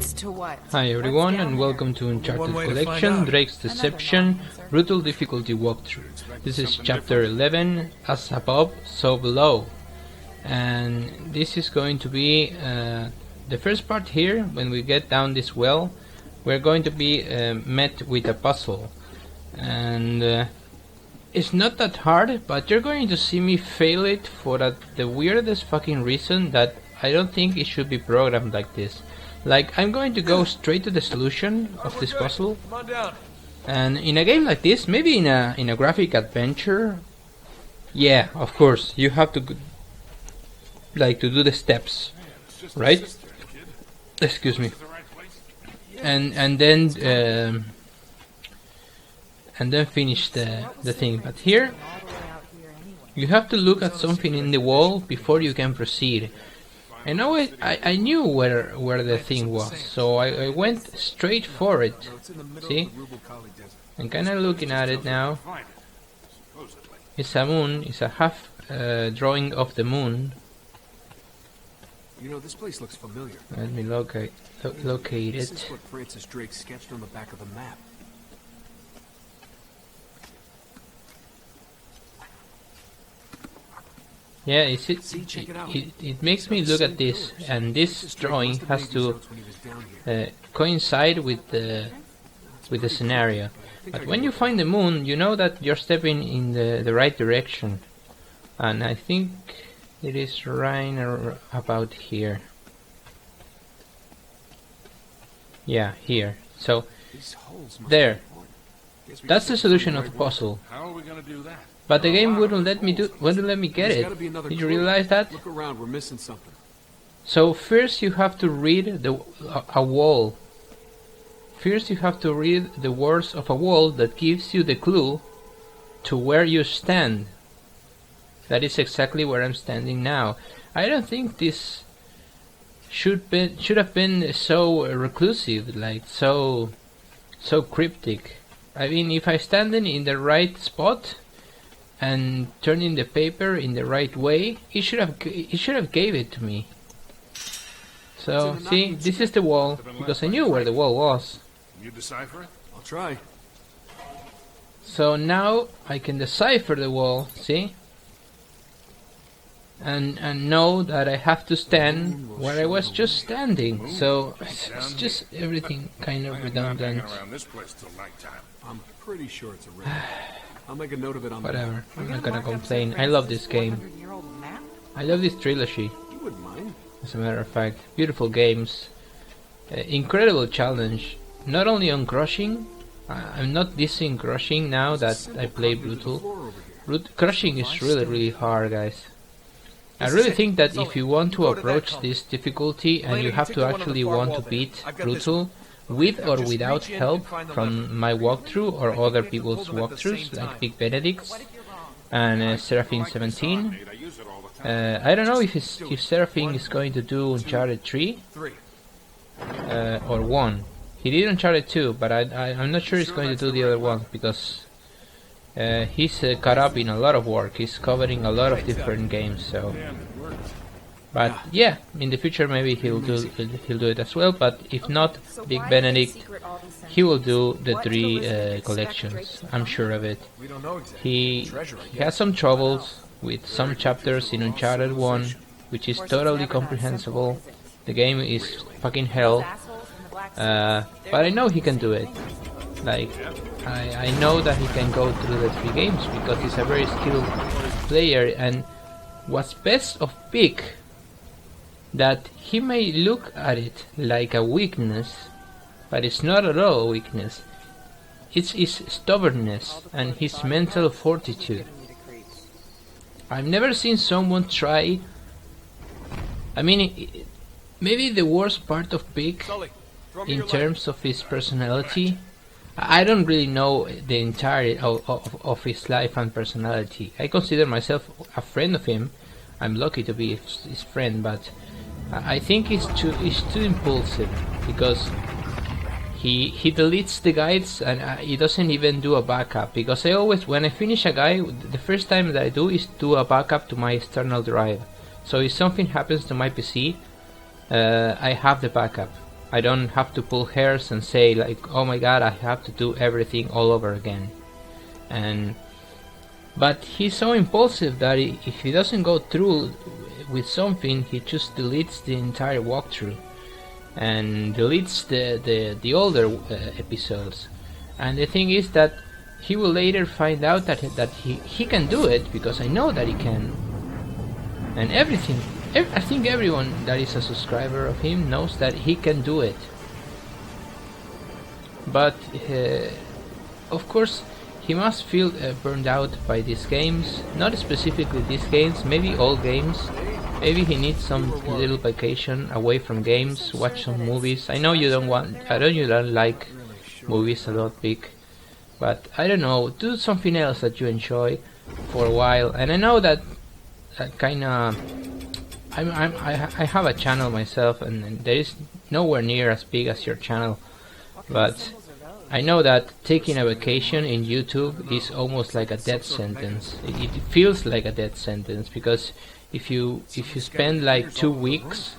Used to what? Hi everyone and welcome to Uncharted Collection, Drake's Deception, Brutal Difficulty Walkthrough. This is chapter 11, As Above, So Below. And this is going to be the first part here. When we get down this well, we're going to be met with a puzzle. And it's not that hard, but you're going to see me fail it for the weirdest fucking reason that I don't think it should be programmed like this. Like, I'm going to go straight to the solution of this puzzle, and in a game like this, maybe in a graphic adventure, yeah, of course, you have to to do the steps, right? Excuse me. And then finish the thing. But here, you have to look at something in the wall before you can proceed. And I knew where the thing was, so I went straight for it. See? I'm kinda looking at it now. It's a moon, it's a half drawing of the moon. You know, this place looks familiar. Let me locate it. This is what Francis Drake sketched on the back of the map. Yeah, it makes me look at this, and this drawing has to coincide with the scenario. But when you find the moon, you know that you're stepping in the right direction, and I think it is right about here. Yeah, here. So there. That's the solution of the puzzle. How are we gonna do that? But the game wouldn't let me get it. Did you realize that? Look around, we're missing something. So first you have to read a wall. First you have to read the words of a wall that gives you the clue to where you stand. That is exactly where I'm standing now. I don't think this should have been so reclusive, like so cryptic. I mean, if I stand in the right spot and turning the paper in the right way, it should have gave it to me. So see, this is the wall, because I knew where the wall was. Can you decipher it? I'll try. So now I can decipher the wall, see, and know that I have to stand where I was just standing. So it's just everything kind of redundant. Around this place till nighttime. I'm pretty sure it's a riddle. I'll make a note of it on whatever. I'm not gonna complain. I love this game. I love this trilogy. You wouldn't mind. As a matter of fact, beautiful games, incredible challenge. Not only on crushing. I'm not dissing crushing now that I play brutal. Crushing is really hard, guys. I really think that if you want to approach this difficulty and you have to actually want to beat brutal, with or without help from my walkthrough or other people's walkthroughs, like Big Benedict's and Seraphine 17. I don't know if Seraphine is going to do Uncharted 3 or 1. He did Uncharted 2, but I'm not sure he's going to do the other one, because he's caught up in a lot of work. He's covering a lot of different games, so... But yeah, in the future maybe he'll do it as well. But if not, Big Benedict, he will do the 3 collections. I'm sure of it. He has some troubles with some chapters in Uncharted 1, which is totally comprehensible. The game is fucking hell, but I know he can do it. Like, I know that he can go through the 3 games because he's a very skilled player. And what's best of Big, that he may look at it like a weakness, but it's not at all a weakness. It's his stubbornness and his mental fortitude. I've never seen someone try... I mean, maybe the worst part of Big, in terms of his personality, I don't really know the entirety of his life and personality. I consider myself a friend of him. I'm lucky to be his friend, but I think he's too impulsive, because he deletes the guides and he doesn't even do a backup. Because I always, when I finish a guide, the first time that I do is do a backup to my external drive. So if something happens to my PC, I have the backup. I don't have to pull hairs and say like, oh my god, I have to do everything all over again. But he's so impulsive that if he doesn't go through with something, he just deletes the entire walkthrough and deletes the older episodes. And the thing is that he will later find out that he can do it, because I know that he can. And I think everyone that is a subscriber of him knows that he can do it. But of course he must feel burned out by these games. Not specifically these games, maybe all games. Maybe he needs some little vacation away from games, watch some movies. I know you don't like movies a lot, Vic, but I don't know, do something else that you enjoy for a while. And I know that kinda I have a channel myself, and there is nowhere near as big as your channel, but I know that taking a vacation in YouTube is almost like a death sentence. It feels like a death sentence, because if you spend like 2 weeks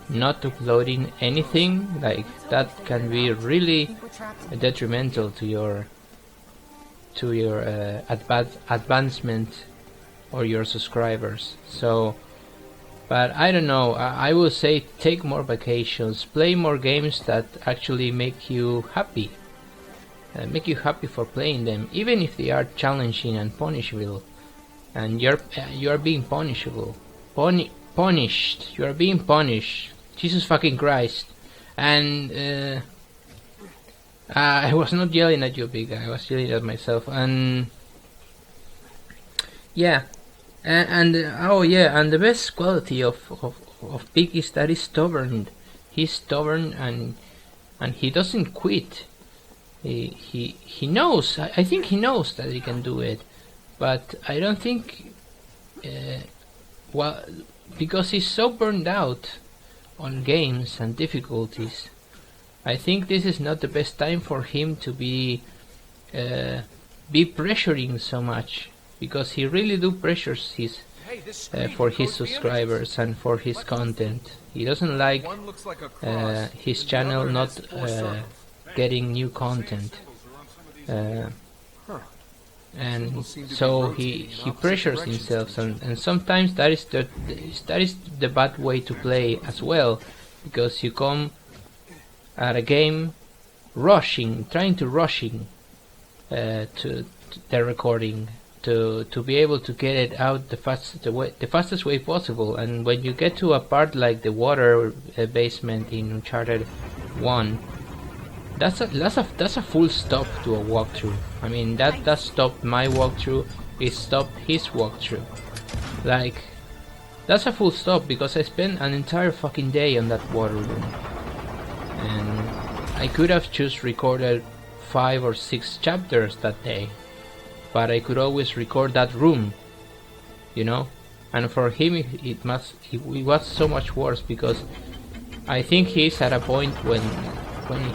not uploading anything, like that can be really detrimental to your advancement or your subscribers. So, but I don't know, I will say take more vacations, play more games that actually make you happy. Make you happy for playing them, even if they are challenging and punishable, and you are being punishable, punished. You are being punished. Jesus fucking Christ! And I was not yelling at you, Big. I was yelling at myself. And yeah, and oh yeah, and the best quality of Big is that he's stubborn. He's stubborn, and he doesn't quit. He knows. I think he knows that he can do it, but I don't think. Well, because he's so burned out on games and difficulties, I think this is not the best time for him to be pressuring so much, because he really do pressures his for his subscribers and for his content. He doesn't like his channel not getting new content, and so he pressures himself, and sometimes that is the bad way to play as well, because you come at a game trying to rushing to the recording to be able to get it out the fastest way possible. And when you get to a part like the water basement in Uncharted 1, that's a full stop to a walkthrough. I mean, that stopped my walkthrough. It stopped his walkthrough. Like, that's a full stop, because I spent an entire fucking day on that water room, and I could have just recorded 5 or 6 chapters that day, but I could always record that room, you know. And for him, it was so much worse, because I think he's at a point when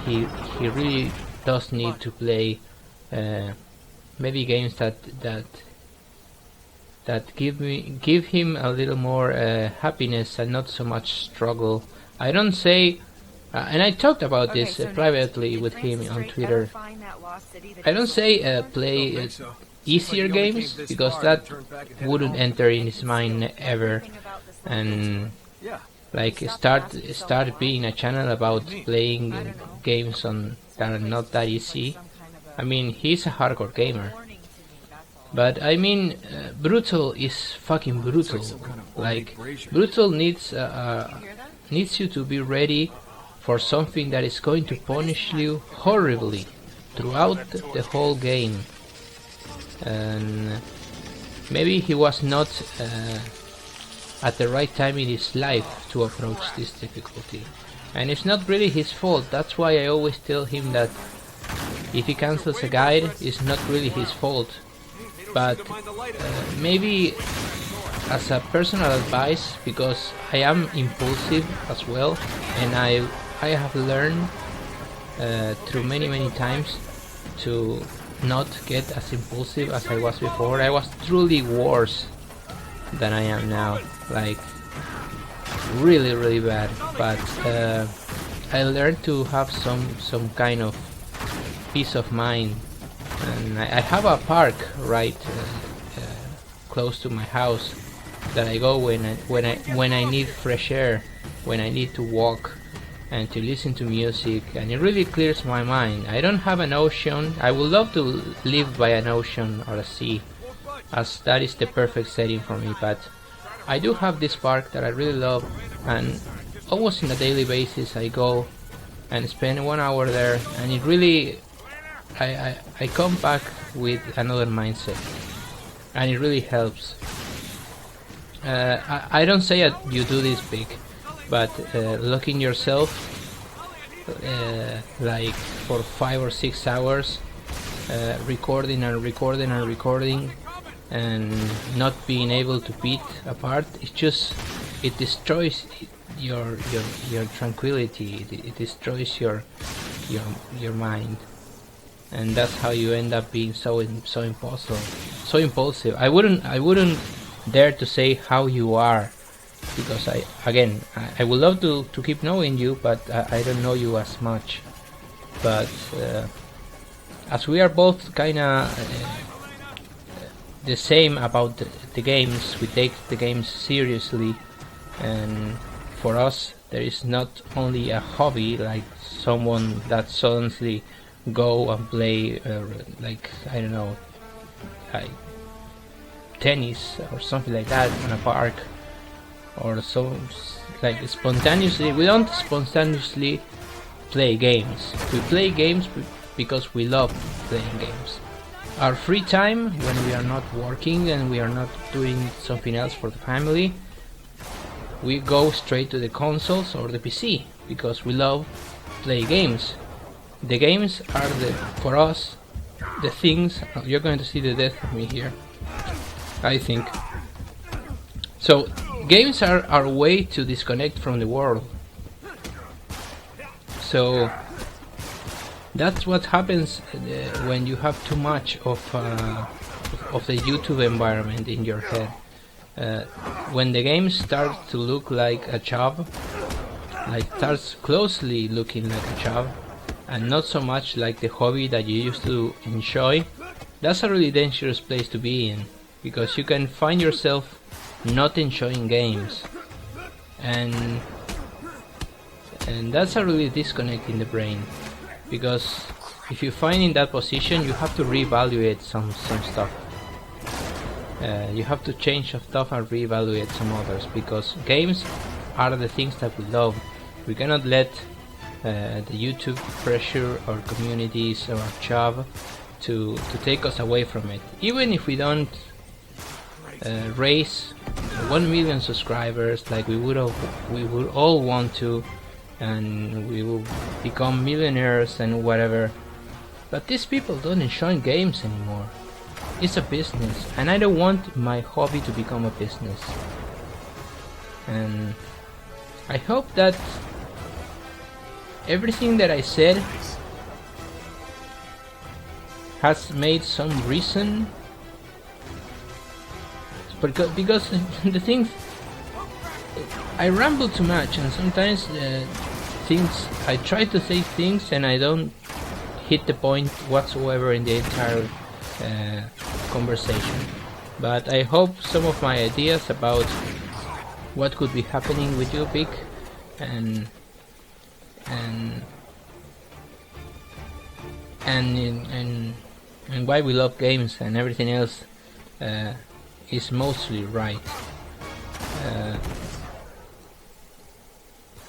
he really does need to play maybe games that give him a little more happiness and not so much struggle. I don't say, and I talked about this privately with him on Twitter. I don't say play easier games, because that wouldn't enter in his mind ever, and like start being a channel about playing games that are not that easy. I mean, he's a hardcore gamer, but I mean, Brutal is fucking brutal. Like, Brutal needs you to be ready for something that is going to punish you horribly throughout the whole game. And maybe he was not at the right time in his life to approach this difficulty, and it's not really his fault. That's why I always tell him that if he cancels a guide, it's not really his fault, but maybe as a personal advice, because I am impulsive as well, and I have learned through many times to not get as impulsive as I was before. I was truly worse than I am now, like really bad. But I learned to have some kind of peace of mind, and I have a park right close to my house that I go when I need fresh air, when I need to walk and to listen to music, and it really clears my mind. I don't have an ocean. I would love to live by an ocean or a sea, as that is the perfect setting for me, but I do have this park that I really love, and almost on a daily basis I go and spend 1 hour there, and it really I come back with another mindset, and it really helps. I don't say that you do this big, but locking yourself like for 5 or 6 hours, recording and recording and recording, and not being able to beat apart, it destroys your tranquility. It destroys your mind, and that's how you end up being so impulsive. I wouldn't dare to say how you are, because I would love to keep knowing you, but I don't know you as much. But as we are both kinda the same about the games, we take the games seriously, and for us there is not only a hobby like someone that suddenly go and play like, I don't know, like tennis or something like that in a park, or so, like spontaneously. We don't spontaneously play games. We play games because we love playing games. Our free time, when we are not working and we are not doing something else for the family, we go straight to the consoles or the PC because we love play games. The games are for us the things. You're going to see the death of me here, I think. So games are our way to disconnect from the world. So that's what happens when you have too much of the YouTube environment in your head. When the game starts to look like a job, like starts closely looking like a job, and not so much like the hobby that you used to enjoy, that's a really dangerous place to be in, because you can find yourself not enjoying games, and that's a really disconnect in the brain. Because if you find in that position, you have to reevaluate some stuff. You have to change of stuff and reevaluate some others, because games are the things that we love. We cannot let the YouTube pressure or communities or our job to take us away from it. Even if we don't raise 1 million subscribers like we would all want to, and we will become millionaires and whatever, but these people don't enjoy games anymore. It's a business, and I don't want my hobby to become a business. And I hope that everything that I said has made some reason, because the things, I ramble too much, and sometimes I try to say things and I don't hit the point whatsoever in the entire conversation. But I hope some of my ideas about what could be happening with you, Vic, and why we love games and everything else is mostly right.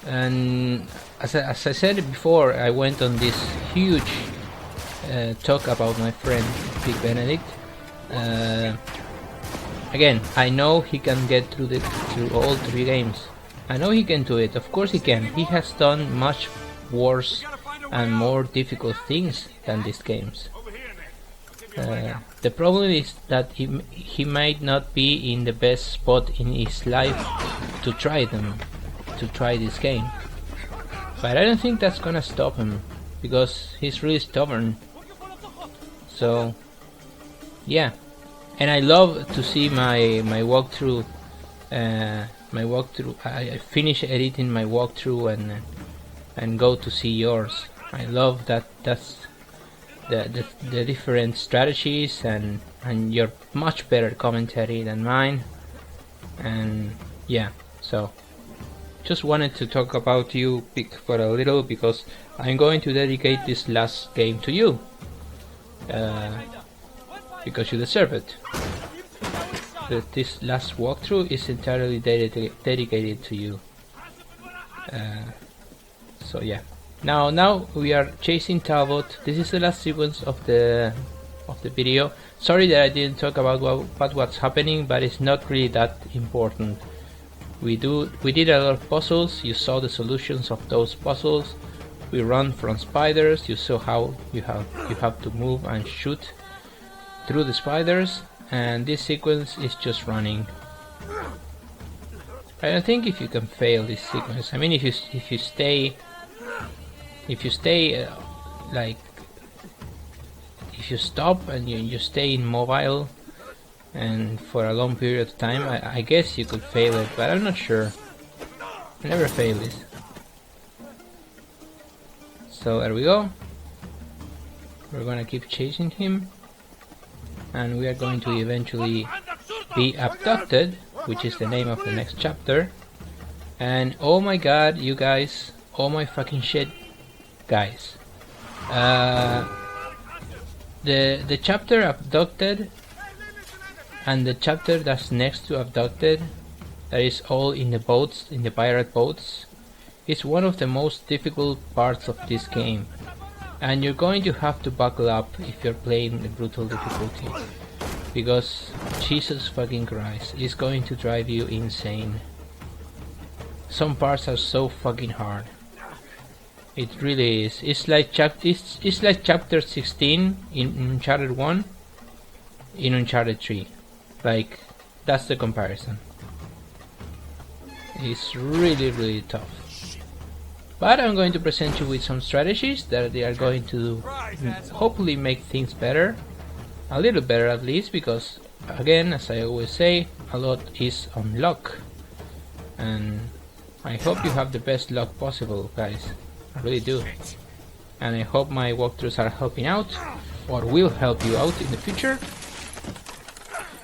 And as I said before, I went on this huge talk about my friend Big Benedict. Again, I know he can get through all 3 games. I know he can do it. Of course he can. He has done much worse and more difficult things than these games. The problem is that he might not be in the best spot in his life to try this game. But I don't think that's gonna stop him, because he's really stubborn. So yeah, and I love to see my walkthrough. I finish editing my walkthrough, and go to see yours. I love that. That's the different strategies, and your much better commentary than mine. And yeah, so just wanted to talk about you for a little, because I'm going to dedicate this last game to you, because you deserve it. This last walkthrough is entirely dedicated to you. So yeah, now we are chasing Talbot. This is the last sequence of the video. Sorry that I didn't talk about what's happening, but it's not really that important. We did a lot of puzzles. You saw the solutions of those puzzles. We run from spiders. You saw how you have to move and shoot through the spiders, and this sequence is just running. I don't think if you can fail this sequence. I mean, if you stay like, if you stop and you stay immobile and for a long period of time, I guess you could fail it, but I'm not sure. I never fail this. So there we go. We're gonna keep chasing him, and we are going to eventually be abducted, which is the name of the next chapter. And oh my god, you guys, oh my fucking shit, guys. The chapter Abducted and the chapter that's next to Abducted, that is all in the boats, in the pirate boats, is one of the most difficult parts of this game, and you're going to have to buckle up if you're playing the brutal difficulty, because Jesus fucking Christ, it's going to drive you insane. Some parts are so fucking hard. It really is. It's like chapter 16 in Uncharted 1 in Uncharted 3. Like, that's the comparison. It's really tough. But I'm going to present you with some strategies that they are going to hopefully make things better. A little better at least, because again, as I always say, a lot is on luck. And I hope you have the best luck possible, guys. I really do. And I hope my walkthroughs are helping out, or will help you out in the future.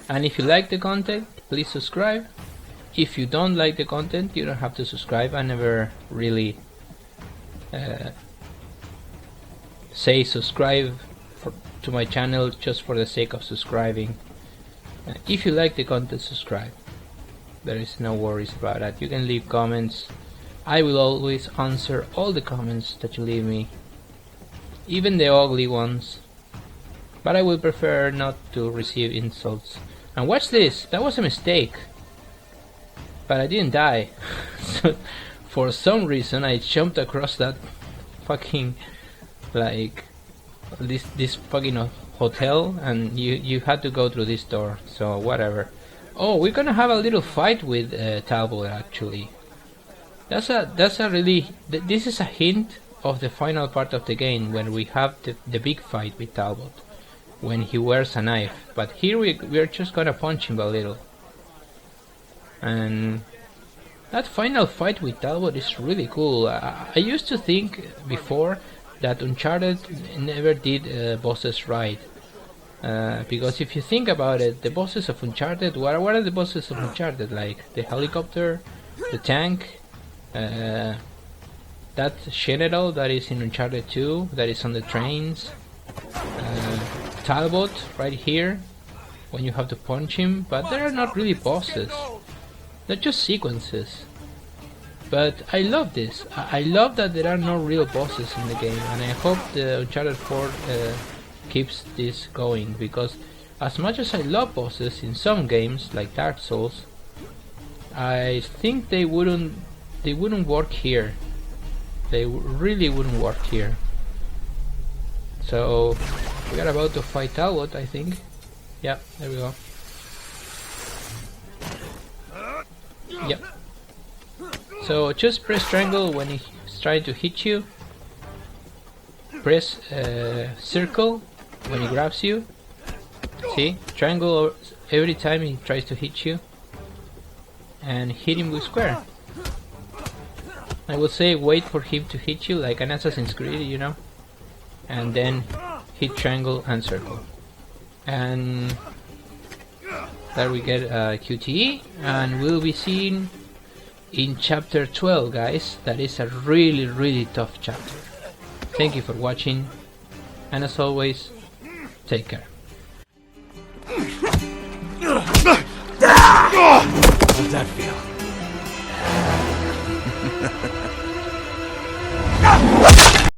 And if you like the content, please subscribe. If you don't like the content, you don't have to subscribe. I never really say subscribe to my channel just for the sake of subscribing. If you like the content, subscribe. There is no worries about that. You can leave comments. I will always answer all the comments that you leave me, even the ugly ones, but I would prefer not to receive insults. And watch this, that was a mistake, but I didn't die. So for some reason I jumped across that fucking, like, this fucking hotel, and you had to go through this door, so whatever. Oh, we're gonna have a little fight with Talbot actually. That's a really, this is a hint of the final part of the game, when we have the big fight with Talbot, when he wears a knife. But here we're just gonna punch him a little. And that final fight with Talbot is really cool. I used to think before that Uncharted never did bosses right. Because if you think about it, the bosses of Uncharted, what are the bosses of Uncharted? Like the helicopter, the tank, that general that is in Uncharted 2, that is on the trains, Talbot right here, when you have to punch him, but they are not really bosses, they're just sequences. But I love this, I love that there are no real bosses in the game, and I hope the Uncharted 4 keeps this going, because as much as I love bosses in some games like Dark Souls, I think they wouldn't work here. They really wouldn't work here. So we are about to fight Talbot, I think. Yeah, there we go. Yep. So just press triangle when he's trying to hit you. Press circle when he grabs you. See? Triangle every time he tries to hit you. And hit him with square. I would say wait for him to hit you like an Assassin's Creed, you know, and then hit triangle and circle, and there we get a QTE, and we'll be seeing in chapter 12, guys. That is a really tough chapter. Thank you for watching, and as always, take care. How'd that feel?